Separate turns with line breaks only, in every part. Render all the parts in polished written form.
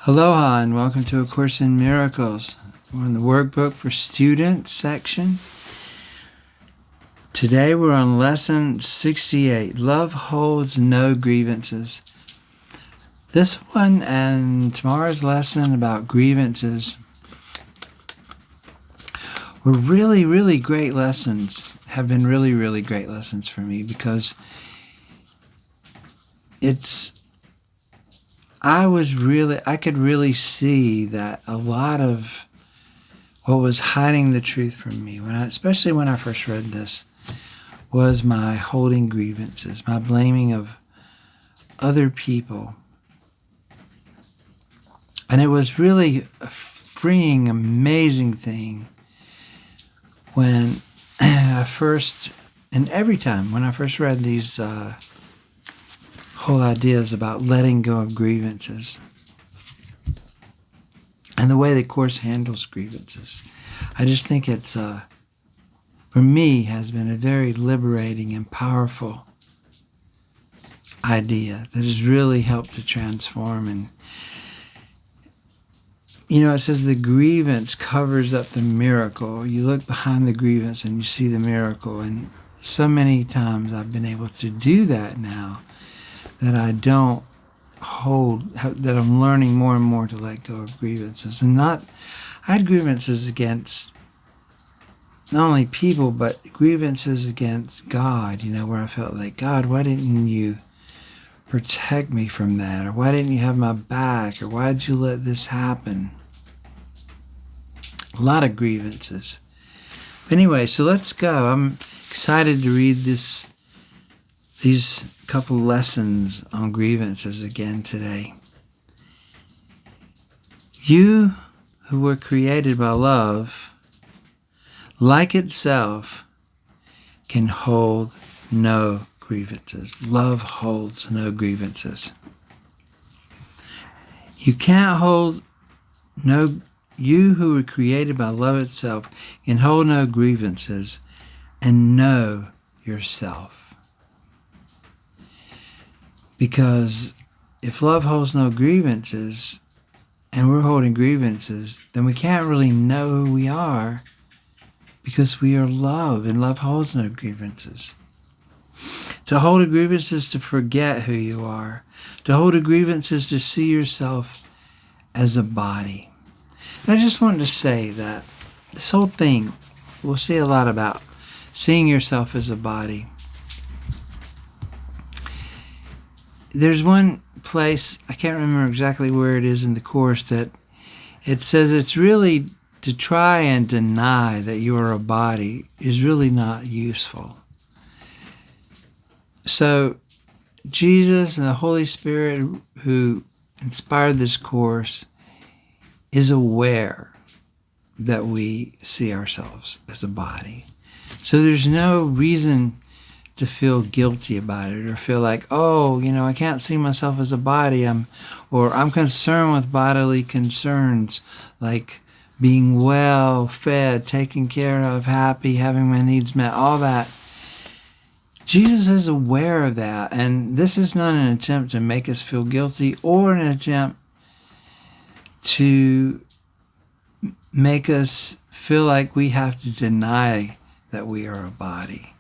Aloha and welcome to A Course in Miracles. We're in the Workbook for Students section. Today we're on lesson 68, Love Holds No Grievances. This one and tomorrow's lesson about grievances were really great lessons, have been really great lessons for me because I could really see that a lot of what was hiding the truth from me, especially when I first read this, was my holding grievances, my blaming of other people. And it was really a freeing, amazing thing when every time when I first read these whole ideas about letting go of grievances and the way the Course handles grievances. I just think it's, for me, has been a very liberating and powerful idea that has really helped to transform. And, it says the grievance covers up the miracle. You look behind the grievance and you see the miracle. And so many times I've been able to do that now, that I don't that I'm learning more and more to let go of grievances. I had grievances against not only people, but grievances against God, where I felt like, God, why didn't you protect me from that? Or why didn't you have my back? Or why did you let this happen? A lot of grievances. But anyway, so let's go. I'm excited to read these couple lessons on grievances again today. You who were created by love, like itself, can hold no grievances. Love holds no grievances. You who were created by love itself can hold no grievances and know yourself. Because if love holds no grievances and we're holding grievances, then we can't really know who we are because we are love and love holds no grievances. To hold a grievance is to forget who you are. To hold a grievance is to see yourself as a body. And I just wanted to say that this whole thing, we'll see a lot about seeing yourself as a body. There's one place, I can't remember exactly where it is in the Course, that it says it's really to try and deny that you are a body is really not useful. So Jesus and the Holy Spirit who inspired this Course is aware that we see ourselves as a body. So there's no reason to feel guilty about it or feel like, I can't see myself as a body. I'm concerned with bodily concerns like being well fed, taken care of, happy, having my needs met, all that. Jesus is aware of that, and this is not an attempt to make us feel guilty or an attempt to make us feel like we have to deny that we are a body.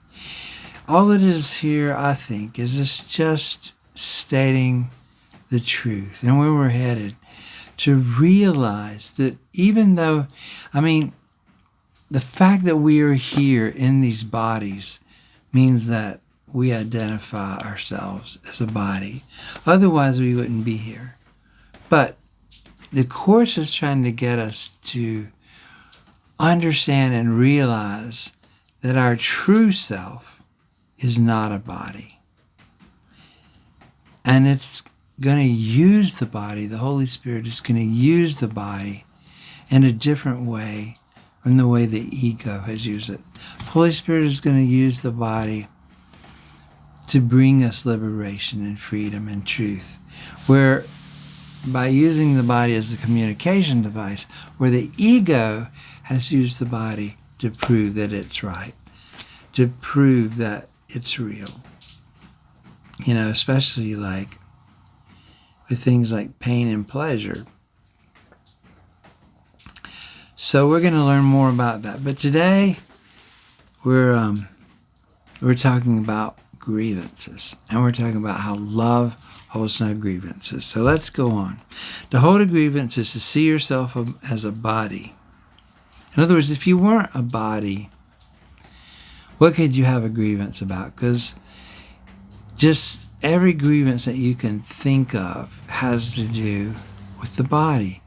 All it is here, I think, is just stating the truth and where we're headed, to realize that even though, the fact that we are here in these bodies means that we identify ourselves as a body. Otherwise, we wouldn't be here. But the Course is trying to get us to understand and realize that our true self is not a body. And it's going to use the body, the Holy Spirit is going to use the body in a different way from the way the ego has used it. The Holy Spirit is going to use the body to bring us liberation and freedom and truth. Where by using the body as a communication device, where the ego has used the body to prove that it's right, to prove that it's real. Especially like with things like pain and pleasure. So we're going to learn more about that. But today we're talking about grievances, and we're talking about how love holds no grievances. So let's go on. To hold a grievance is to see yourself as a body. In other words, if you weren't a body, what could you have a grievance about? Because just every grievance that you can think of has to do with the body.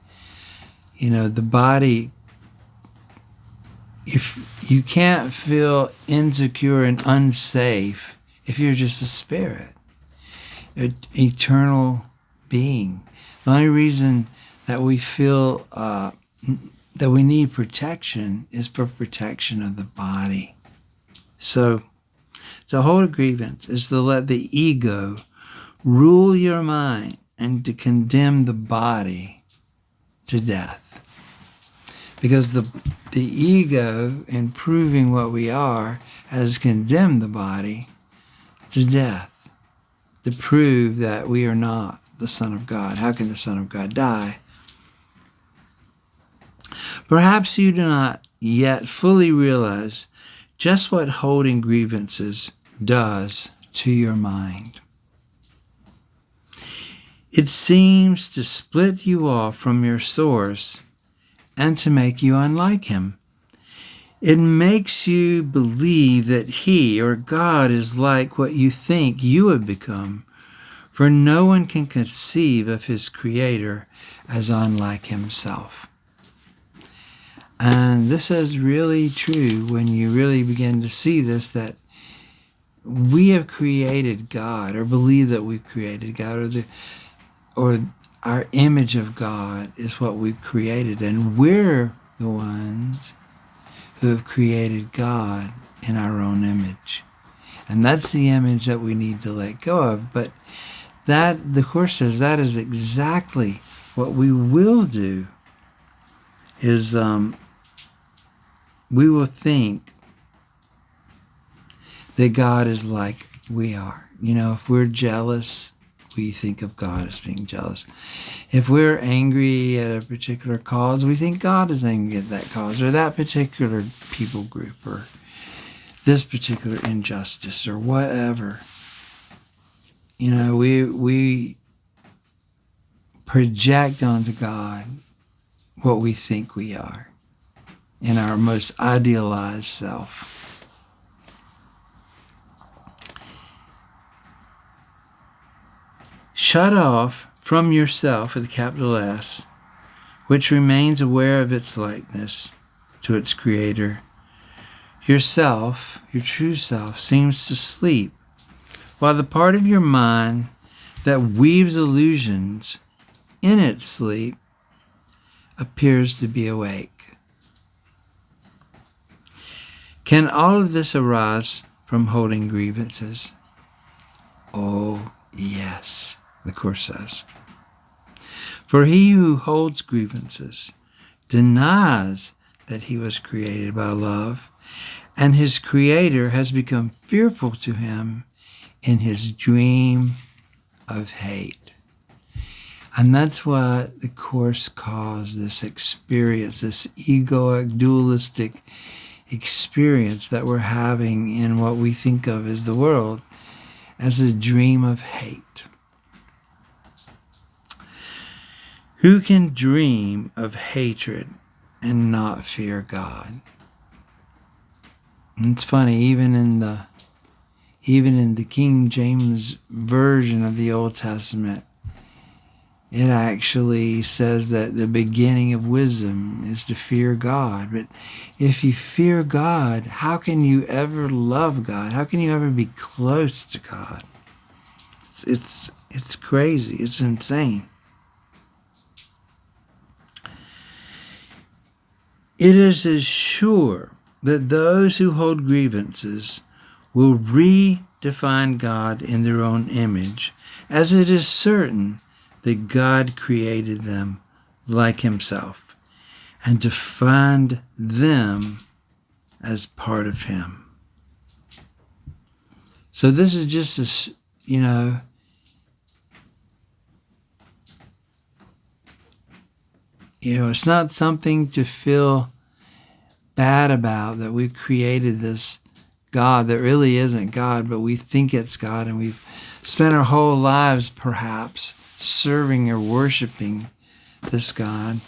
You know, the body, if you can't feel insecure and unsafe if you're just a spirit, an eternal being. The only reason that we feel that we need protection is for protection of the body. So to hold a grievance is to let the ego rule your mind and to condemn the body to death. Because the ego, in proving what we are, has condemned the body to death to prove that we are not the Son of God. How can the Son of God die? Perhaps you do not yet fully realize just what holding grievances does to your mind. It seems to split you off from your source and to make you unlike him. It makes you believe that he or God is like what you think you have become, for no one can conceive of his creator as unlike himself. And this is really true when you really begin to see this, that we have created God, or believe that we've created God, or our image of God is what we've created, and we're the ones who have created God in our own image. And that's the image that we need to let go of. But that, the Course says, that is exactly what we will do, is we will think that God is like we are. You know, if we're jealous, we think of God as being jealous. If we're angry at a particular cause, we think God is angry at that cause, or that particular people group, or this particular injustice, or whatever. You know, we project onto God what we think we are in our most idealized self. Shut off from yourself with a capital S, which remains aware of its likeness to its creator. Yourself, your true self, seems to sleep, while the part of your mind that weaves illusions in its sleep appears to be awake. Can all of this arise from holding grievances? Oh, yes, the Course says. For he who holds grievances denies that he was created by love, and his creator has become fearful to him in his dream of hate. And that's what the Course calls this experience, this egoic, dualistic experience that we're having in what we think of as the world, as a dream of hate. Who can dream of hatred and not fear God? And it's funny, even in the King James version of the Old Testament, it actually says that the beginning of wisdom is to fear God. But if you fear God, how can you ever love God? How can you ever be close to God? It's crazy. It's insane. It is as sure that those who hold grievances will redefine God in their own image, as it is certain that God created them like himself, and to find them as part of him. So this is just a, it's not something to feel bad about that we've created this God that really isn't God, but we think it's God, and we've spent our whole lives perhaps serving or worshiping this God.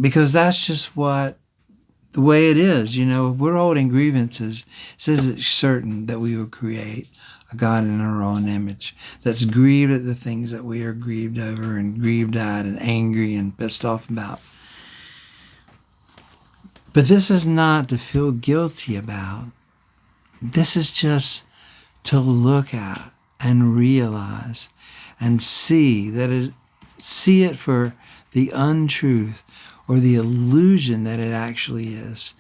Because that's just the way it is. If we're holding grievances, it says it's certain that we will create a God in our own image that's grieved at the things that we are grieved over and grieved at and angry and pissed off about. But this is not to feel guilty about. This is just to look at and realize and see it for the untruth or the illusion that it actually is.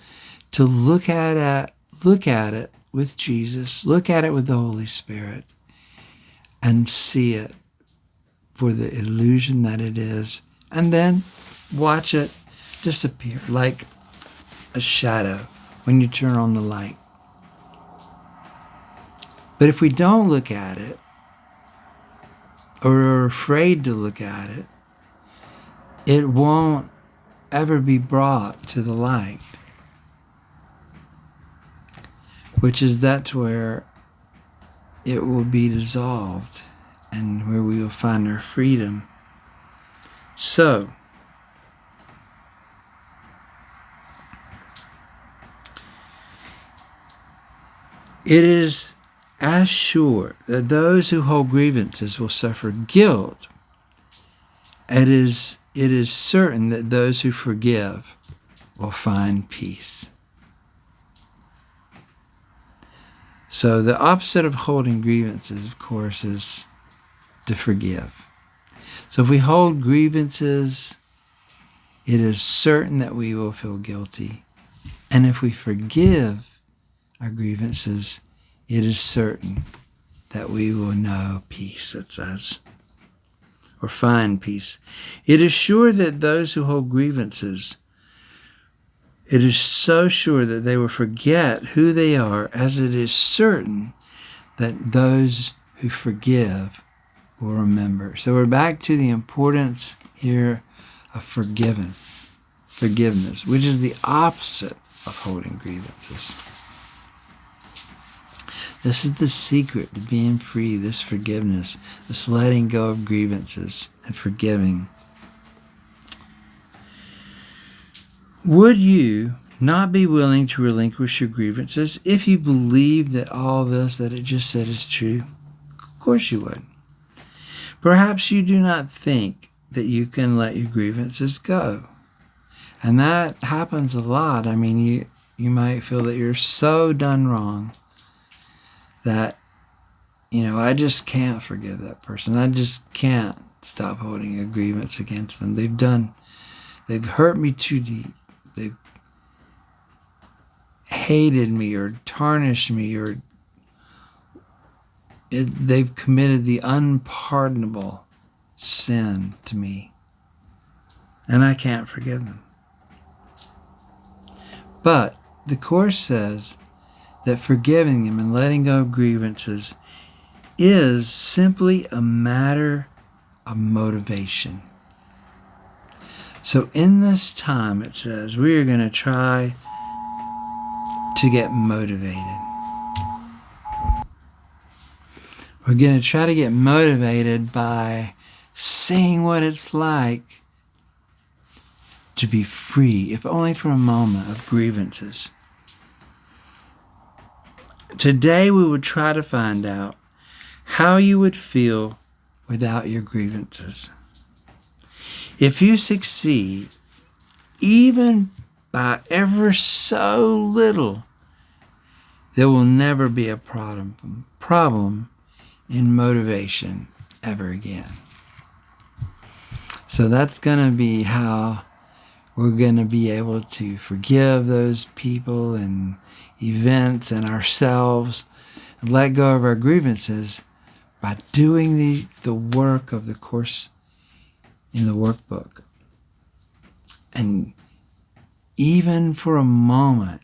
To look at it with Jesus, look at it with the Holy Spirit, and see it for the illusion that it is, and then watch it disappear like a shadow when you turn on the light. But if we don't look at it, or are afraid to look at it, it won't ever be brought to the light. Which is that's where it will be dissolved and where we will find our freedom. So, it is as sure that those who hold grievances will suffer guilt. It is certain that those who forgive will find peace. So the opposite of holding grievances, of course, is to forgive. So if we hold grievances, it is certain that we will feel guilty. And if we forgive our grievances, it is certain that we will know peace, it says, or find peace. It is sure that those who hold grievances, it is so sure that they will forget who they are, as it is certain that those who forgive will remember. So we're back to the importance here of forgiveness, which is the opposite of holding grievances. This is the secret to being free, this forgiveness, this letting go of grievances and forgiving. Would you not be willing to relinquish your grievances if you believe that all this that it just said is true? Of course you would. Perhaps you do not think that you can let your grievances go. And that happens a lot. I mean, you might feel that you're so done wrong that, I just can't forgive that person. I just can't stop holding a grievance against them. They've hurt me too deep. They've hated me or tarnished me, or they've committed the unpardonable sin to me, and I can't forgive them. But the Course says that forgiving them and letting go of grievances is simply a matter of motivation. So in this time, it says, we are going to try to get motivated. We're going to try to get motivated by seeing what it's like to be free, if only for a moment, of grievances. Today we would try to find out how you would feel without your grievances. If you succeed, even by ever so little, there will never be a problem in motivation ever again. So that's going to be how we're going to be able to forgive those people and events and ourselves and let go of our grievances by doing the work of the Course in the Workbook. And even for a moment,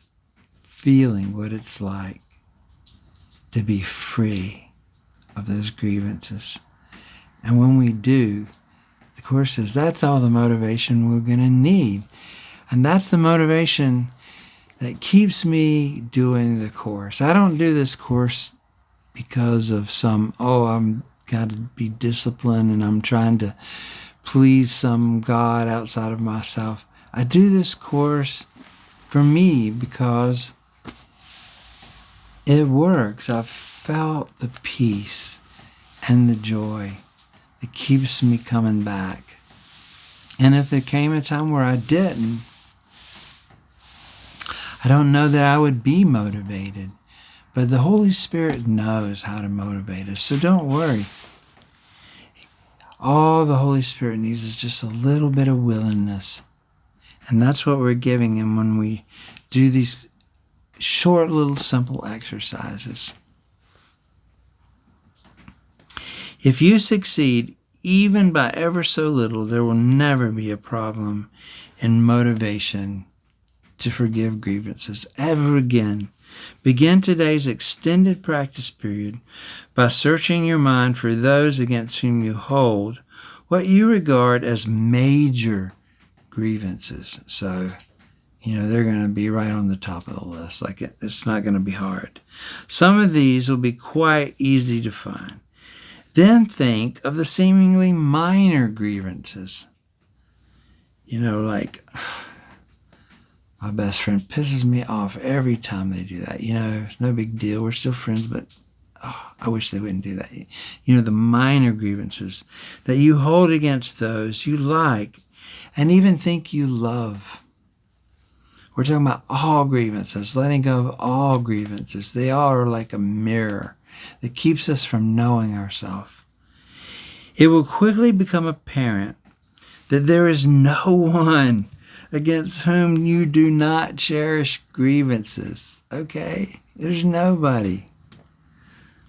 feeling what it's like to be free of those grievances. And when we do, the Course says that's all the motivation we're going to need. And that's the motivation that keeps me doing the course. I don't do this course because of I'm got to be disciplined and I'm trying to please some God outside of myself. I do this course for me because it works. I've felt the peace and the joy that keeps me coming back. And if there came a time where I didn't, I don't know that I would be motivated. But the Holy Spirit knows how to motivate us, so don't worry. All the Holy Spirit needs is just a little bit of willingness. And that's what we're giving Him when we do these short, little, simple exercises. If you succeed, even by ever so little, there will never be a problem in motivation to forgive grievances ever again. Begin today's extended practice period by searching your mind for those against whom you hold what you regard as major grievances. So, they're going to be right on the top of the list. It's not going to be hard. Some of these will be quite easy to find. Then think of the seemingly minor grievances. My best friend pisses me off every time they do that. It's no big deal. We're still friends, but I wish they wouldn't do that. The minor grievances that you hold against those you like and even think you love. We're talking about all grievances, letting go of all grievances. They all are like a mirror that keeps us from knowing ourselves. It will quickly become apparent that there is no one against whom you do not cherish grievances. Okay? There's nobody.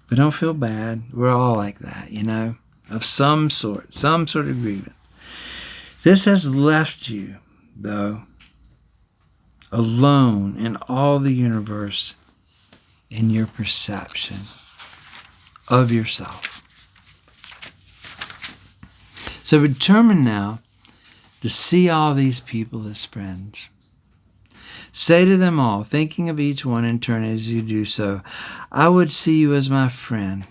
But don't feel bad. We're all like that, of some sort of grievance. This has left you, though, alone in all the universe in your perception of yourself. So determine now to see all these people as friends. Say to them all, thinking of each one in turn as you do so, I would see you as my friend,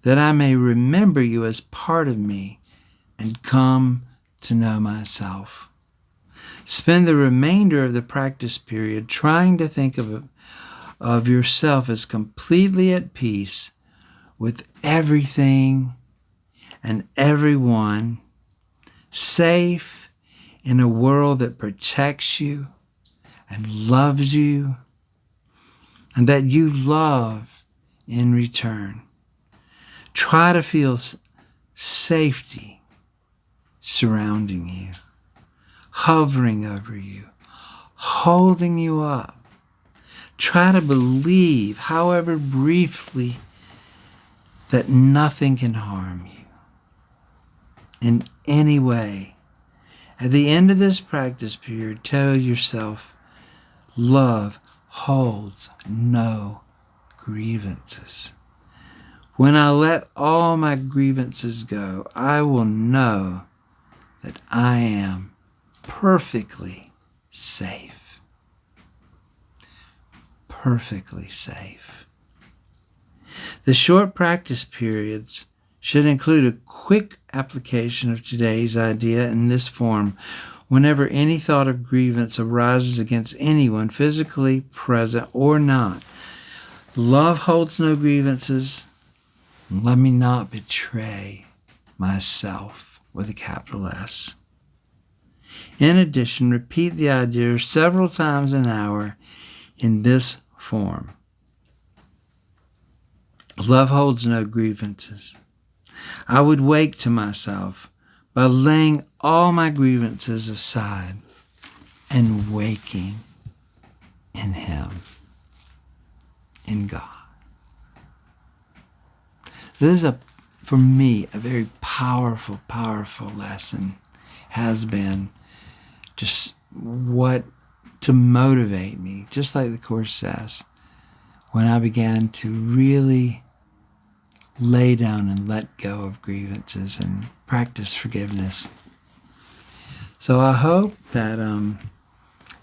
that I may remember you as part of me and come to know myself. Spend the remainder of the practice period trying to think of yourself as completely at peace with everything and everyone, safe in a world that protects you and loves you, and that you love in return. Try to feel safety surrounding you, hovering over you, holding you up. Try to believe, however briefly, that nothing can harm you in any way. At the end of this practice period, tell yourself, love holds no grievances. When I let all my grievances go, I will know that I am perfectly safe. Perfectly safe. The short practice periods should include a quick application of today's idea in this form whenever any thought of grievance arises against anyone, physically present or not. Love holds no grievances. Let me not betray myself with a capital S. In addition, repeat the idea several times an hour in this form. Love holds no grievances. I would wake to myself by laying all my grievances aside and waking in Him, in God. This is, for me, a very powerful, powerful lesson. Has been just what to motivate me, just like the Course says, when I began to really lay down and let go of grievances and practice forgiveness. So I hope that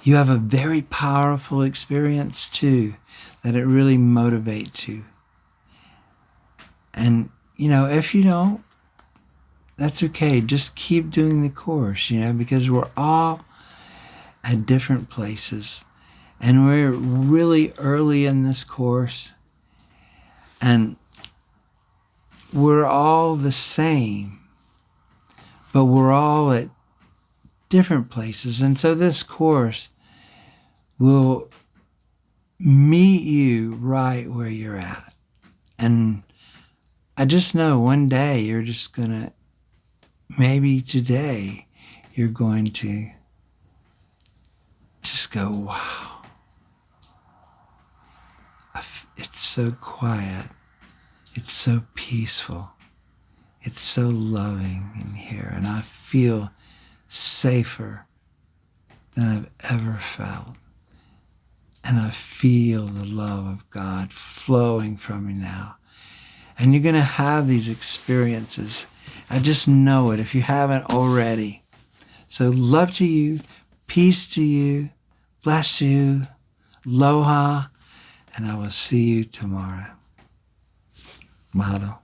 you have a very powerful experience too, that it really motivates you. And, if you don't, that's okay. Just keep doing the course, because we're all at different places. And we're really early in this course. And we're all the same. But we're all at different places. And so this course will meet you right where you're at. And I just know one day you're just going to, maybe today, you're going to just go, wow. It's so quiet. It's so peaceful. It's so loving in here. And I feel safer than I've ever felt. And I feel the love of God flowing from me now. And you're going to have these experiences. I just know it if you haven't already. So love to you, peace to you, bless you, aloha, and I will see you tomorrow. Mahalo.